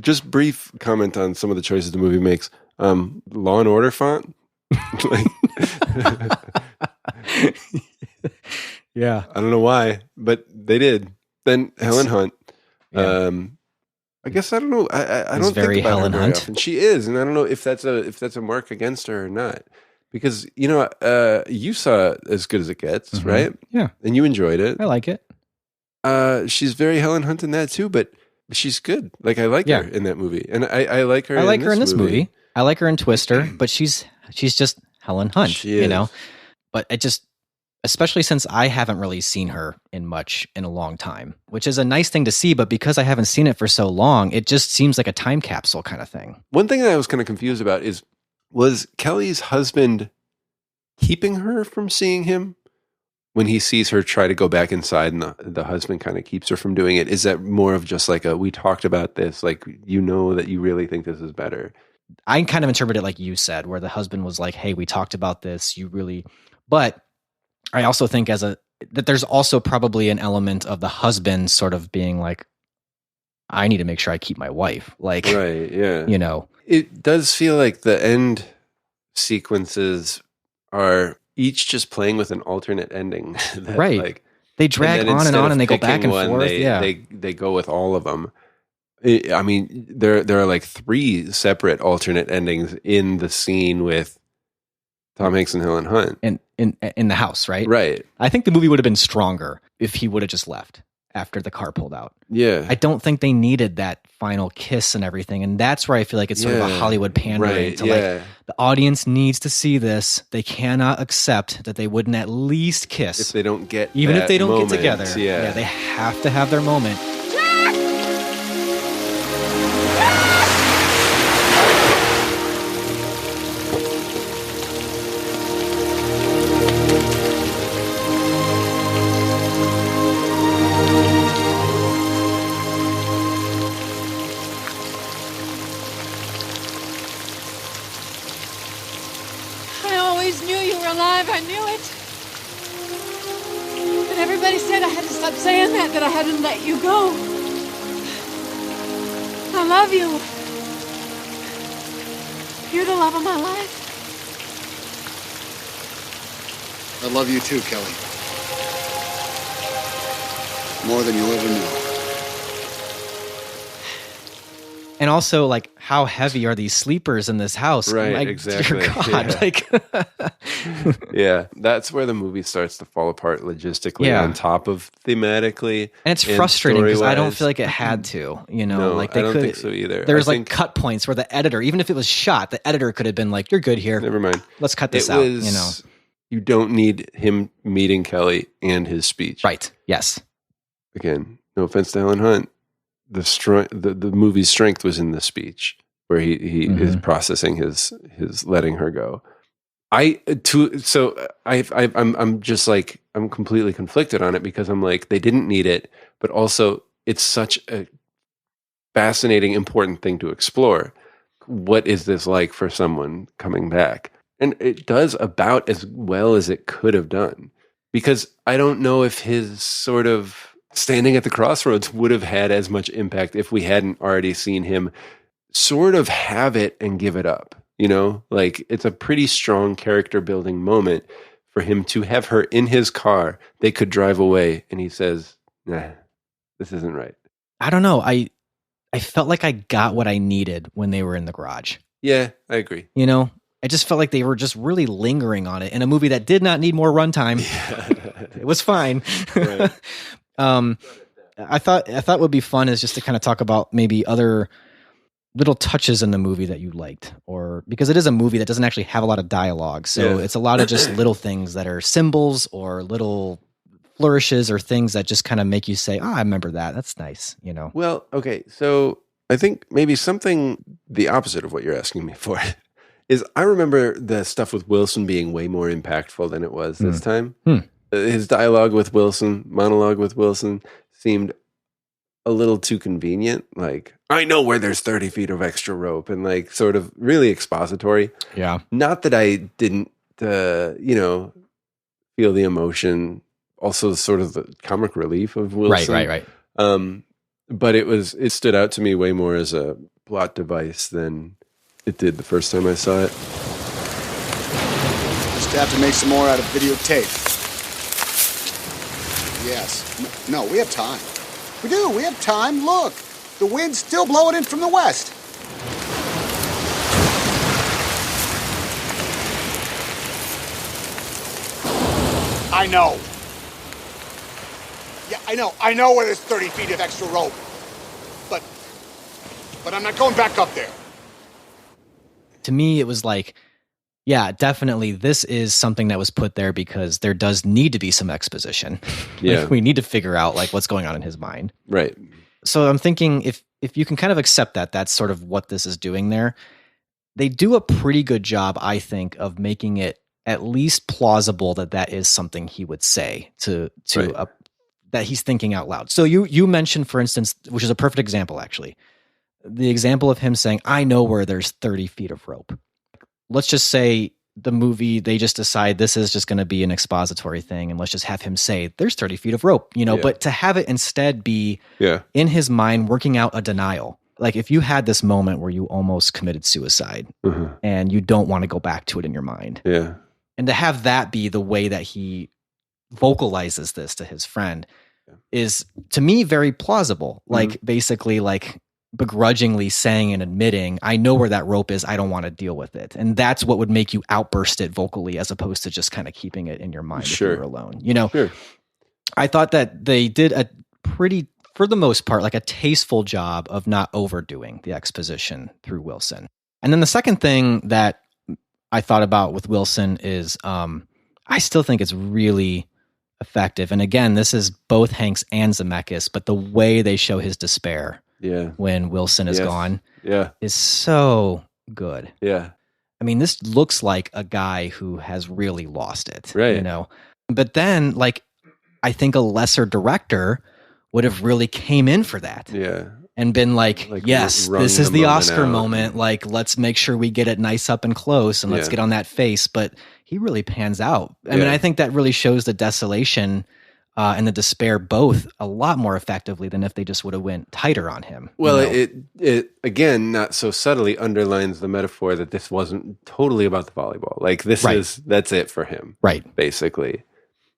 Just brief comment on some of the choices the movie makes. Law and Order font. Yeah. I don't know why, but they did. Then Helen Hunt. Yeah. I guess I don't know. I don't very think about Helen her very Hunt. often. She is, and I don't know if that's a mark against her or not. Because you saw As Good as It Gets, right? Yeah, and you enjoyed it. I like it. She's very Helen Hunt in that too, but she's good. Like I like her in that movie, and I like her. I like her in this movie. I like her in Twister, but she's just Helen Hunt, But it just, especially since I haven't really seen her in a long time, which is a nice thing to see. But because I haven't seen it for so long, it just seems like a time capsule kind of thing. One thing that I was kind of confused about was Kelly's husband keeping her from seeing him when he sees her try to go back inside, and the husband kind of keeps her from doing it? Is that more of just like we talked about this, like that you really think this is better? I kind of interpret it like you said, where the husband was like, hey, we talked about this, but I also think that there's also probably an element of the husband sort of being like, I need to make sure I keep my wife. Like, right, yeah. It does feel like the end sequences are each just playing with an alternate ending. Right. Like, they drag on and on and they go back and forth. They go with all of them. I mean, there are like 3 separate alternate endings in the scene with Tom Hanks and Helen Hunt. In the house, right? Right. I think the movie would have been stronger if he would have just left after the car pulled out. Yeah. I don't think they needed that final kiss and everything. And that's where I feel like it's sort of a Hollywood pandering to like, the audience needs to see this. They cannot accept that they wouldn't at least kiss. If they don't get Even if they don't moment, get together. Yeah, they have to have their moment. I knew it. But everybody said I had to stop saying that I hadn't let you go. I love you. You're the love of my life. I love you too, Kelly. More than you'll ever know. And also, like, how heavy are these sleepers in this house? Right, Like, exactly. Dear God, Yeah. like, Yeah, that's where the movie starts to fall apart logistically Yeah. on top of thematically. and it's frustrating because I don't story-wise. feel like it had to, No, like they I don't could. think so either. There's I like think- cut points where the editor, even if it was shot, the editor could have been like, "You're good here. Never mind. Let's cut this It out." was, you don't need him meeting Kelly and his speech. Right? Yes. Again, no offense to Helen Hunt. The movie's strength was in the speech where he is processing his letting her go. I'm just like, I'm completely conflicted on it because I'm like, they didn't need it, but also it's such a fascinating, important thing to explore. What is this like for someone coming back? And it does about as well as it could have done, because I don't know if his sort of standing at the crossroads would have had as much impact if we hadn't already seen him sort of have it and give it up. Like, it's a pretty strong character building moment for him to have her in his car. They could drive away, and he says, "Nah, this isn't right." I don't know. I felt like I got what I needed when they were in the garage. Yeah, I agree. I just felt like they were just really lingering on it in a movie that did not need more runtime. It was fine. Right. I thought what would be fun is just to kind of talk about maybe other little touches in the movie that you liked, or because it is a movie that doesn't actually have a lot of dialogue. So Yeah. it's a lot of just little things that are symbols or little flourishes or things that just kind of make you say, "Oh, I remember that. That's nice." Well, okay. So I think maybe something the opposite of what you're asking me for is I remember the stuff with Wilson being way more impactful than it was this time. His monologue with Wilson seemed a little too convenient. Like, I know where there's 30 feet of extra rope, and like sort of really expository. Yeah. Not that I didn't, feel the emotion. Also, sort of the comic relief of Wilson. Right. But it stood out to me way more as a plot device than it did the first time I saw it. Just have to make some more out of videotape. Yes. No, we have time. We do. We have time. Look, the wind's still blowing in from the west. I know. Yeah, I know. I know where there's 30 feet of extra rope. But I'm not going back up there. To me, it was like, yeah, definitely this is something that was put there because there does need to be some exposition. Yeah. Like, we need to figure out like what's going on in his mind. Right. So I'm thinking if you can kind of accept that that's sort of what this is doing there, they do a pretty good job, I think, of making it at least plausible that is something he would say to Right. that he's thinking out loud. So you mentioned, for instance, which is a perfect example, actually, the example of him saying, "I know where there's 30 feet of rope." Let's just say the movie, they just decide this is just going to be an expository thing, and let's just have him say there's 30 feet of rope, Yeah. but to have it instead be Yeah. in his mind working out a denial. Like if you had this moment where you almost committed suicide Uh-huh. and you don't want to go back to it in your mind, Yeah. and to have that be the way that he vocalizes this to his friend is, to me, very plausible. Like basically like begrudgingly saying and admitting, "I know where that rope is. I don't want to deal with it." And that's what would make you outburst it vocally, as opposed to just kind of keeping it in your mind if you Sure. were alone. Sure. I thought that they did a pretty, for the most part, like a tasteful job of not overdoing the exposition through Wilson. And then the second thing that I thought about with Wilson is I still think it's really effective. And again, this is both Hanks and Zemeckis, but the way they show his despair Yeah. when Wilson is Yes. gone Yeah. is so good. Yeah. I mean, this looks like a guy who has really lost it, Right. But then, like, I think a lesser director would have really came in for that Yeah. and been like, Like, yes, wrung this is the the moment Oscar out. moment. Like, let's make sure we get it nice up and close, and let's Yeah. get on that face. But he really pans out. I mean, Yeah. I think that really shows the desolation and the despair both a lot more effectively than if they just would have went tighter on him. Well, it again, not so subtly underlines the metaphor that this wasn't totally about the volleyball. Like that's it for him. Right. Basically.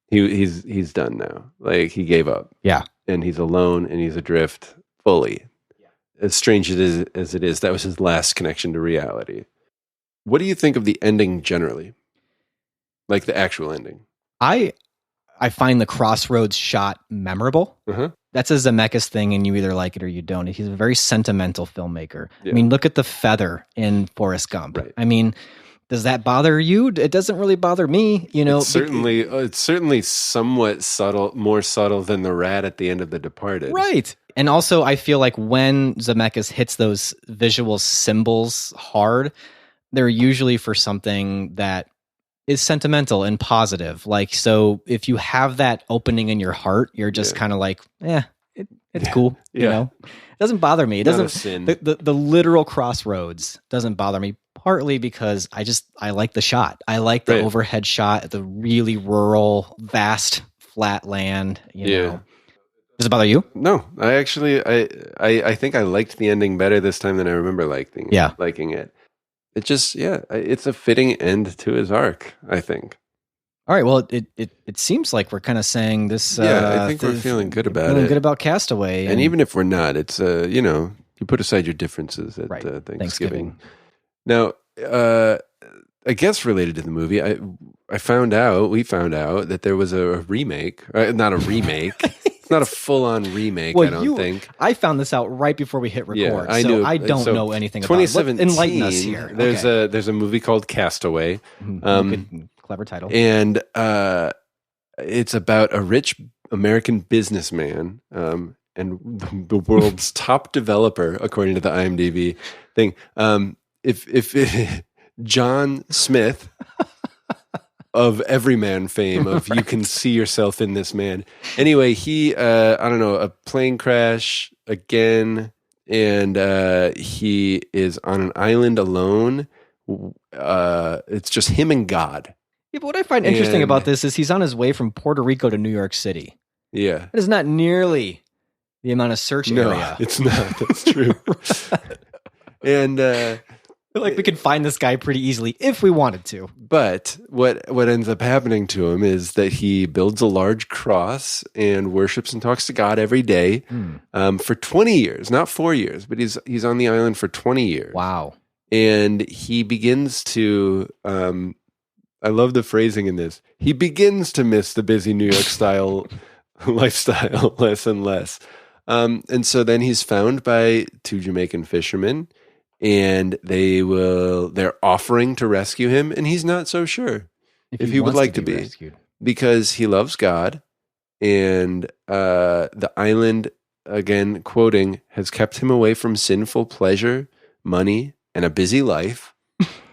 He's done now. Like he gave up. Yeah. And he's alone and he's adrift fully. Yeah. As strange as it is, that was his last connection to reality. What do you think of the ending generally? Like the actual ending? I find the crossroads shot memorable. Uh-huh. That's a Zemeckis thing, and you either like it or you don't. He's a very sentimental filmmaker. Yeah. I mean, look at the feather in Forrest Gump. Right. I mean, does that bother you? It doesn't really bother me. It's certainly somewhat subtle, more subtle than the rat at the end of The Departed. Right. And also, I feel like when Zemeckis hits those visual symbols hard, they're usually for something that is sentimental and positive. Like, so if you have that opening in your heart, you're just kind of like, it's cool. Yeah. You know, it doesn't bother me. It Not doesn't, a sin. the literal crossroads doesn't bother me, partly because I like the shot. I like the overhead shot, the really rural, vast, flat land, you know. Does it bother you? No, I actually, I think I liked the ending better this time than I remember liking it. It just, it's a fitting end to his arc, I think. All right. Well, it seems like we're kind of saying this. I think we're feeling good about it. Feeling good about Castaway. And even if we're not, it's, you put aside your differences at Thanksgiving. Now, I guess related to the movie, we found out that there was a remake. Not a remake. It's not a full-on remake, I don't think. I found this out right before we hit record, Yeah, I knew. I don't know anything about it. 2017, Enlighten us here. There's a movie called Castaway. Good, clever title. And it's about a rich American businessman and the world's top developer, according to the IMDb thing. If John Smith of Everyman fame, of you can see yourself in this man. Anyway, he, a plane crash again, and he is on an island alone. It's just him and God. Yeah, but what I find interesting about this is he's on his way from Puerto Rico to New York City. Yeah. That is not nearly the amount of search area. No, it's not. That's true. And like we could find this guy pretty easily if we wanted to. But what ends up happening to him is that he builds a large cross and worships and talks to God every day for 20 years, not 4 years, but he's on the island for 20 years. Wow. And he begins to, I love the phrasing in this, he begins to miss the busy New York style lifestyle less and less. And so then he's found by two Jamaican fishermen, and they're offering to rescue him, and he's not so sure if he would like to be rescued, because he loves God, and the island, again quoting, has kept him away from sinful pleasure, money, and a busy life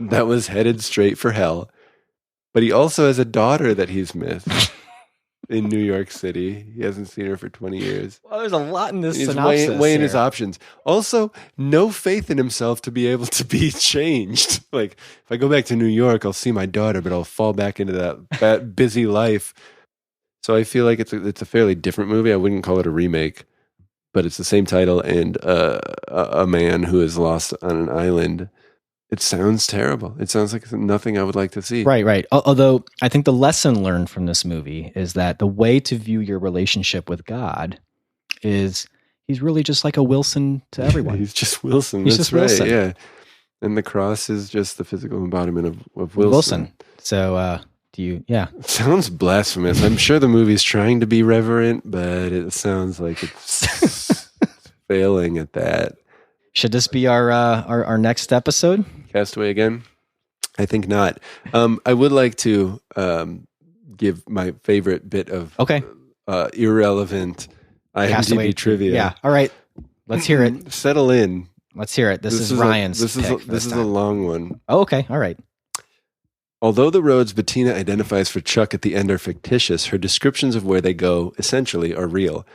that was headed straight for hell. But he also has a daughter that he's missed in New York City. He hasn't seen her for 20 years. Well, there's a lot in this He's synopsis. weighing his options. Also, no faith in himself to be able to be changed. Like, if I go back to New York, I'll see my daughter, but I'll fall back into that busy life. So I feel like it's a fairly different movie. I wouldn't call it a remake, but it's the same title and a man who is lost on an island. It sounds terrible. It sounds like nothing I would like to see. Right. Although I think the lesson learned from this movie is that the way to view your relationship with God is he's really just like a Wilson to everyone. He's just Wilson. He's That's just right. Wilson. Yeah. And the cross is just the physical embodiment of Wilson. So, It sounds blasphemous. I'm sure the movie's trying to be reverent, but it sounds like it's failing at that. Should this be our next episode? Castaway again? I think not. I would like to give my favorite bit of irrelevant IMDb Castaway trivia. Yeah. All right. Let's hear it. Settle in. Let's hear it. This is Ryan's This is a long one. Oh, okay. All right. Although the roads Bettina identifies for Chuck at the end are fictitious, her descriptions of where they go essentially are real.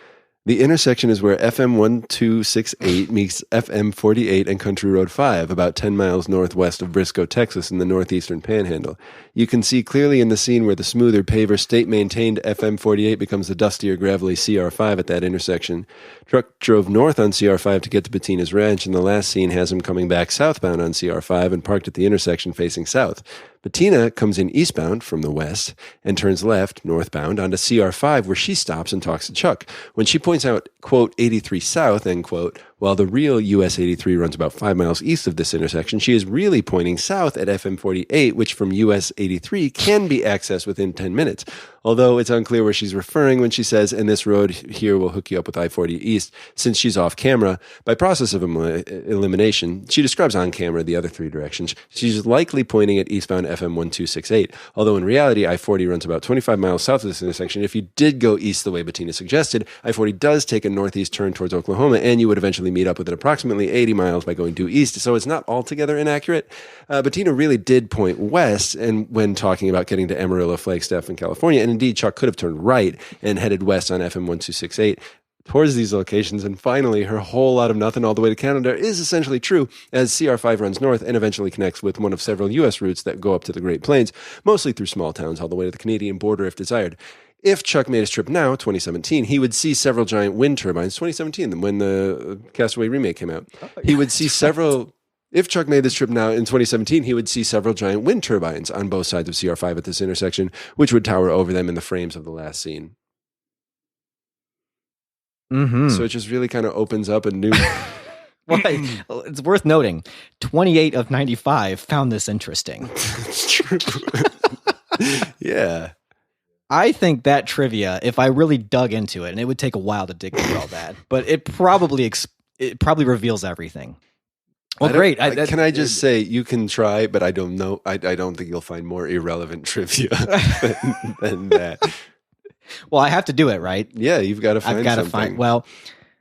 The intersection is where FM 1268 meets FM 48 and Country Road 5, about 10 miles northwest of Briscoe, Texas, in the northeastern panhandle. You can see clearly in the scene where the smoother paver state-maintained FM 48 becomes the dustier, gravelly CR5 at that intersection. Truck drove north on CR5 to get to Bettina's ranch, and the last scene has him coming back southbound on CR5 and parked at the intersection facing south. Bettina comes in eastbound from the west and turns left, northbound, onto CR5 where she stops and talks to Chuck. When she points out, quote, 83 south, end quote, while the real US 83 runs about 5 miles east of this intersection, she is really pointing south at FM 48, which from US 83 can be accessed within 10 minutes. Although it's unclear where she's referring when she says, and this road here will hook you up with I-40 East, since she's off camera. By process of elimination, she describes on camera the other three directions. She's likely pointing at eastbound FM 1268, although in reality, I-40 runs about 25 miles south of this intersection. If you did go east the way Bettina suggested, I-40 does take a northeast turn towards Oklahoma, and you would eventually meet up with it approximately 80 miles by going due east, so it's not altogether inaccurate. Bettina really did point west, and when talking about getting to Amarillo, Flagstaff, and California, and indeed Chuck could have turned right and headed west on FM 1268 towards these locations, and finally her whole lot of nothing all the way to Canada is essentially true, as CR5 runs north and eventually connects with one of several U.S. routes that go up to the Great Plains, mostly through small towns all the way to the Canadian border if desired. If Chuck made his trip now, 2017, he would see several giant wind turbines. 2017, when the Castaway remake came out. He would see several... If Chuck made this trip now in 2017, he would see several giant wind turbines on both sides of CR5 at this intersection, which would tower over them in the frames of the last scene. Mm-hmm. So it just really kind of opens up a new... Well, it's worth noting, 28 of 95 found this interesting. It's true. Yeah. I think that trivia, if I really dug into it, and it would take a while to dig through all that, but it probably reveals everything. Well, great. Can I just say, you can try, but I don't know. I don't think you'll find more irrelevant trivia than that. Well, I have to do it, right? Yeah, you've got to find something. I've got to find, well...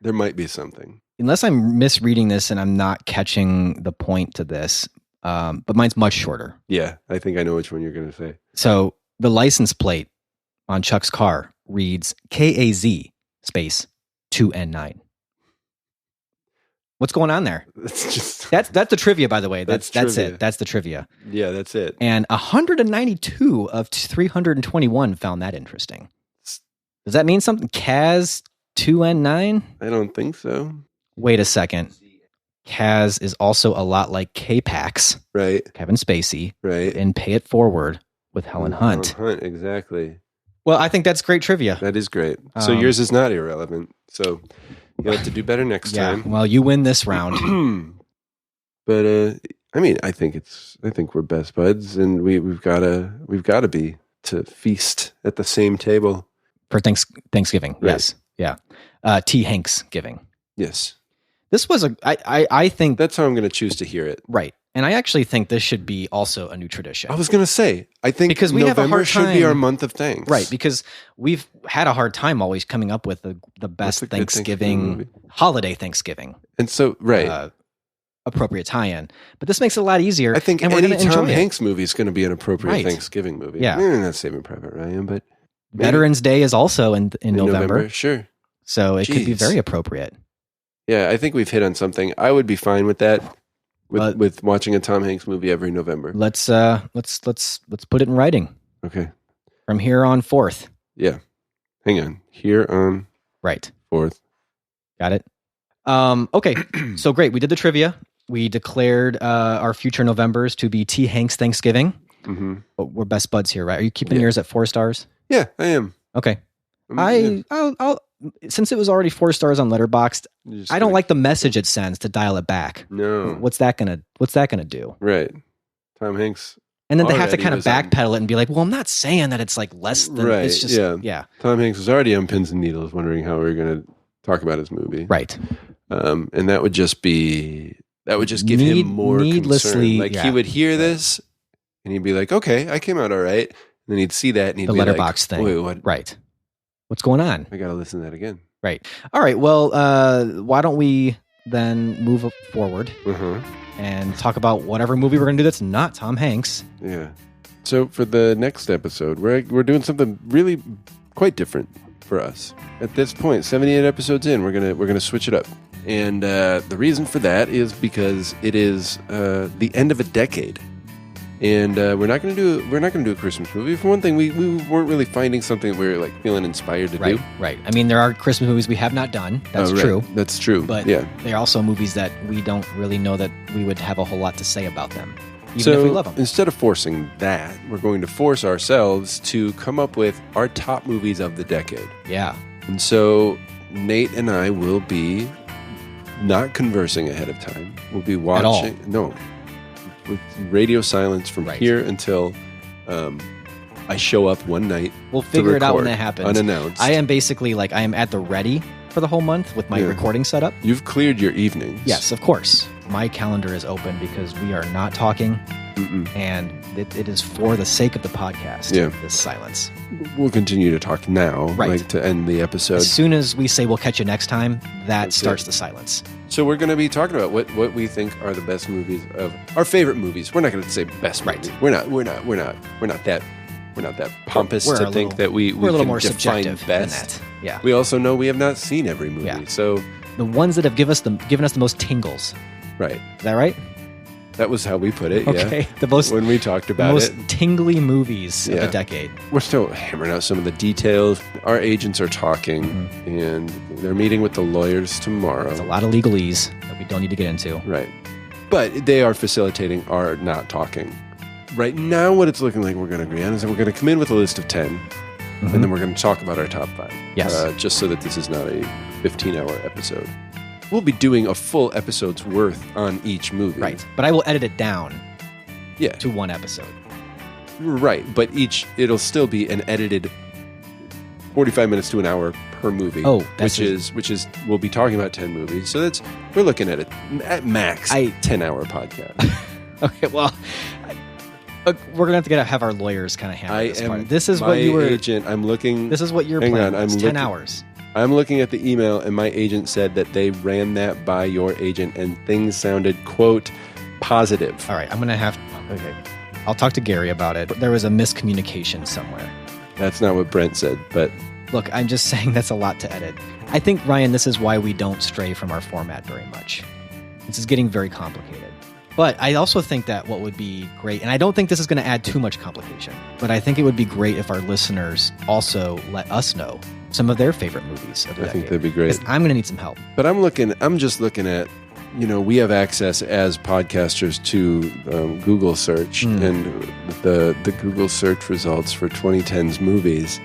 There might be something. Unless I'm misreading this and I'm not catching the point to this, but mine's much shorter. Yeah, I think I know which one you're going to say. So the license plate on Chuck's car reads KAZ space 2N9. What's going on there? That's the trivia, by the way. That's it. That's the trivia. Yeah, that's it. And 192 of 321 found that interesting. Does that mean something? Kaz 2N9? I don't think so. Wait a second. Kaz is also a lot like K-Pax. Right. Kevin Spacey. Right. And Pay It Forward with Helen Hunt. Helen Hunt, exactly. Well, I think that's great trivia. That is great. So yours is not irrelevant. So you'll have to do better next time. Well, you win this round. But I mean, I think we're best buds, and we've got to be to feast at the same table for Thanksgiving. Right. Yes. Yeah. T. Hanksgiving. Yes. This was I think that's how I'm going to choose to hear it. Right. And I actually think this should be also a new tradition. I was going to say, I think because we November have a hard time, should be our month of thanks. Right, because we've had a hard time always coming up with the best Thanksgiving holiday Thanksgiving. And so, right. Appropriate tie-in. But this makes it a lot easier. I think and any we're Tom Hanks movie is going to be an appropriate right. Thanksgiving movie. Yeah. Not Saving Private Ryan, but... Veterans Day is also in November. Sure. So it could be very appropriate. Yeah, I think we've hit on something. I would be fine with that. With watching a Tom Hanks movie every November. Let's put it in writing. Okay. From here on forth. Yeah. Hang on. Here on right. Forth. Got it. Okay. So great. We did the trivia. We declared our future Novembers to be T. Hanks Thanksgiving. Mm-hmm. But we're best buds here, right? Are you keeping yours at 4 stars? Yeah, I am. Okay. I'll since it was already 4 stars on Letterboxd, I don't like the message it sends to dial it back. No. What's that gonna do? Right. Tom Hanks. And then they have to kind of backpedal it and be like, well, I'm not saying that it's like less than right. It's just yeah. Tom Hanks was already on pins and needles wondering how we were gonna talk about his movie. Right. And that would just give him more concern. Like he would hear this and he'd be like, okay, I came out all right. And then he'd see that and he'd be like, Letterboxd thing. Wait, what? Right. What's going on? I got to listen to that again. Right. All right. Well, why don't we then move forward and talk about whatever movie we're going to do that's not Tom Hanks. Yeah. So for the next episode, we're doing something really quite different. for us. At this point, 78 episodes in, we're gonna switch it up. And the reason for that is because it is the end of a decade. And we're not going to do a Christmas movie. For one thing, we weren't really finding something that we were like feeling inspired to do. Right. I mean, there are Christmas movies we have not done. That's true. That's true. But yeah, they're also movies that we don't really know that we would have a whole lot to say about them, even so if we love them. Instead of forcing that, we're going to force ourselves to come up with our top movies of the decade. Yeah. And so Nate and I will be not conversing ahead of time. We'll be watching. No. With radio silence from here until I show up one night. We'll figure it out when that happens. Unannounced. I am basically I am at the ready for the whole month with my recording setup. You've cleared your evenings. Yes, of course. My calendar is open because we are not talking, and it is for the sake of the podcast. This silence. We'll continue to talk now, to end the episode. As soon as we say we'll catch you next time, that starts the silence. So we're going to be talking about what we think are the best movies of our favorite movies. We're not going to say best movies. We're not that pompous to think that we we're a little can more define subjective best. than that. Yeah. We also know we have not seen every movie. Yeah. So the ones that have given us the most tingles. Right. Is that right? That was how we put it. Okay. Yeah. The most when we talked about most tingly movies of the decade. We're still hammering out some of the details. Our agents are talking, and they're meeting with the lawyers tomorrow. There's a lot of legalese that we don't need to get into. Right. But they are facilitating our not talking. Right now, what it's looking like we're going to agree on is that we're going to come in with a list of 10, and then we're going to talk about our top 5. Yes. Just so that this is not a 15-hour episode. We'll be doing a full episode's worth on each movie. Right. But I will edit it down Yeah. to one episode. Right. But it'll still be an edited 45 minutes to an hour per movie. Oh, which is we'll be talking about 10 movies. So we're looking at it at max 10-hour podcast. Okay, well, we're gonna have to have our lawyers kind of handle this part. This is my what you were agent. I'm looking. This is what you're hang planning. on, It's 10 hours. I'm looking at the email, and my agent said that they ran that by your agent, and things sounded, quote, positive. All right, okay. I'll talk to Gary about it. There was a miscommunication somewhere. That's not what Brent said, but look, I'm just saying that's a lot to edit. I think, Ryan, this is why we don't stray from our format very much. This is getting very complicated. But I also think that what would be great, and I don't think this is going to add too much complication, but I think it would be great if our listeners also let us know some of their favorite movies of the decade. I think that'd be great. I'm going to need some help. But I'm just looking at, we have access as podcasters to Google search, and the Google search results for 2010's movies.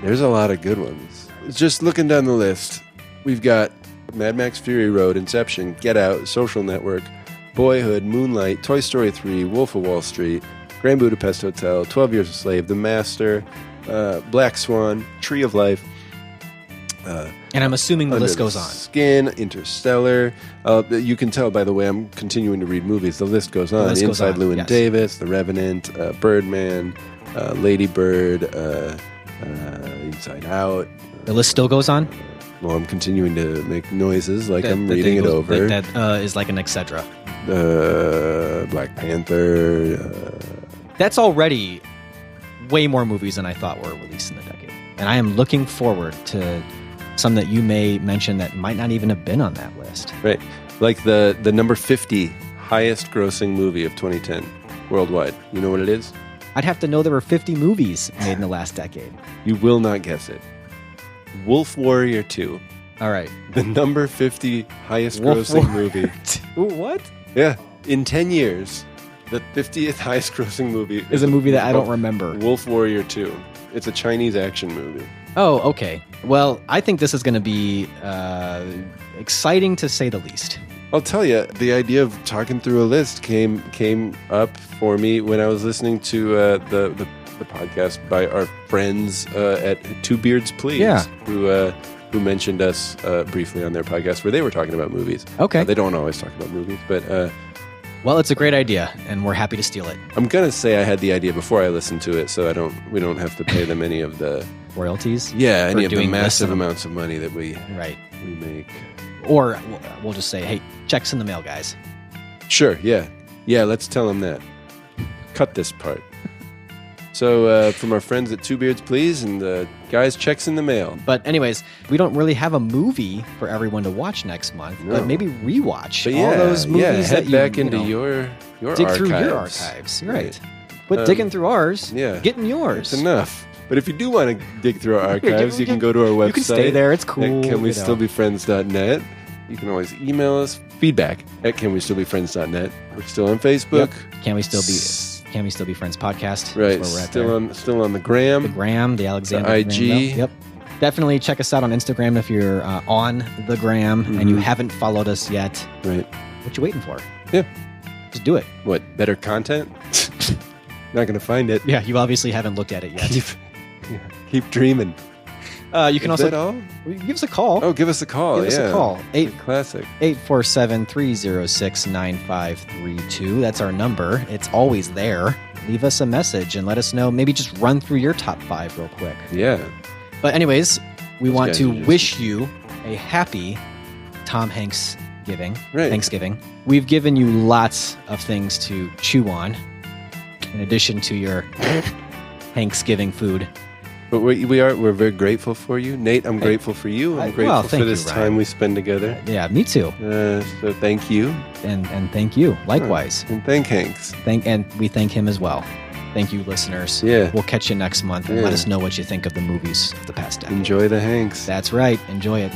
There's a lot of good ones. Just looking down the list, we've got Mad Max Fury Road, Inception, Get Out, Social Network, Boyhood, Moonlight, Toy Story 3, Wolf of Wall Street, Grand Budapest Hotel, 12 Years a Slave, The Master, Black Swan, Tree of Life. And I'm assuming the list goes on. Skin, Interstellar. You can tell, by the way, I'm continuing to read movies. The list goes on. Inside Llewyn Davis, The Revenant, Birdman, Lady Bird, Inside Out. The list still goes on? Well, I'm continuing to make noises like I'm reading it over. That is like an etc. Black Panther. That's already way more movies than I thought were released in the decade. And I am looking forward to some that you may mention that might not even have been on that list. Right. Like the number 50 highest grossing movie of 2010 worldwide. You know what it is? I'd have to know there were 50 movies made in the last decade. You will not guess it. Wolf Warrior 2. All right. The number 50 highest grossing movie. What? Yeah. In 10 years, the 50th highest grossing movie is a movie that I don't remember. Wolf Warrior 2. It's a Chinese action movie. Oh, okay. Well, I think this is going to be exciting to say the least. I'll tell you, the idea of talking through a list came up for me when I was listening to the podcast by our friends at Two Beards Please, who mentioned us briefly on their podcast where they were talking about movies. Okay. They don't always talk about movies, but... well, it's a great idea, and we're happy to steal it. I'm going to say I had the idea before I listened to it, so we don't have to pay them any of the... royalties? Yeah, any of the massive amounts of money that we make. Or we'll just say, hey, checks in the mail, guys. Sure, yeah. Yeah, let's tell them that. Cut this part. So from our friends at Two Beards Please, and guys, checks in the mail. But anyways, we don't really have a movie for everyone to watch next month, but maybe rewatch all those movies head that back you into know, your dig archives. through your archives. Right. But digging through ours, getting yours. It's enough. But if you do want to dig through our archives, you can go to our website. You can stay there. It's cool. At canwestillbefriends.net. You can always email us feedback at canwestillbefriends.net. We're still on Facebook. Yep. Can we still be friends podcast? Right. That's where we're at Still on the gram. The gram, the Alexander the IG. Graham Bell. Yep. Definitely check us out on Instagram if you're on the gram and you haven't followed us yet. Right. What you waiting for? Yeah. Just do it. What? Better content? Not going to find it. Yeah, you obviously haven't looked at it yet. Keep dreaming. You can Is also that all? give us a call. Oh, give us a call. Give us a call. Classic. 847-306-9532. That's our number. It's always there. Leave us a message and let us know. Maybe just run through your top 5 real quick. Yeah. But anyways, we want to just... wish you a happy Tom Hanks Right. Thanksgiving. We've given you lots of things to chew on in addition to your Hanksgiving food. But we're very grateful for you. Nate, I'm grateful for you. I'm grateful for this time we spend together. Yeah, me too. So thank you. And thank you. Likewise. And thank Hanks. And we thank him as well. Thank you, listeners. Yeah. We'll catch you next month and let us know what you think of the movies of the past decade. Enjoy the Hanks. That's right. Enjoy it.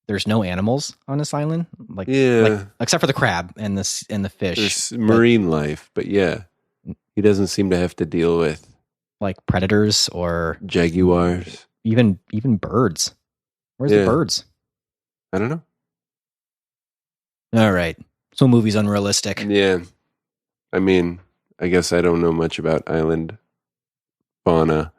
There's no animals on this island, like except for the crab and the fish. There's marine life, but he doesn't seem to have to deal with like predators or jaguars, even birds. Where's the birds? I don't know. All right, so movie's unrealistic. Yeah, I mean, I guess I don't know much about island fauna.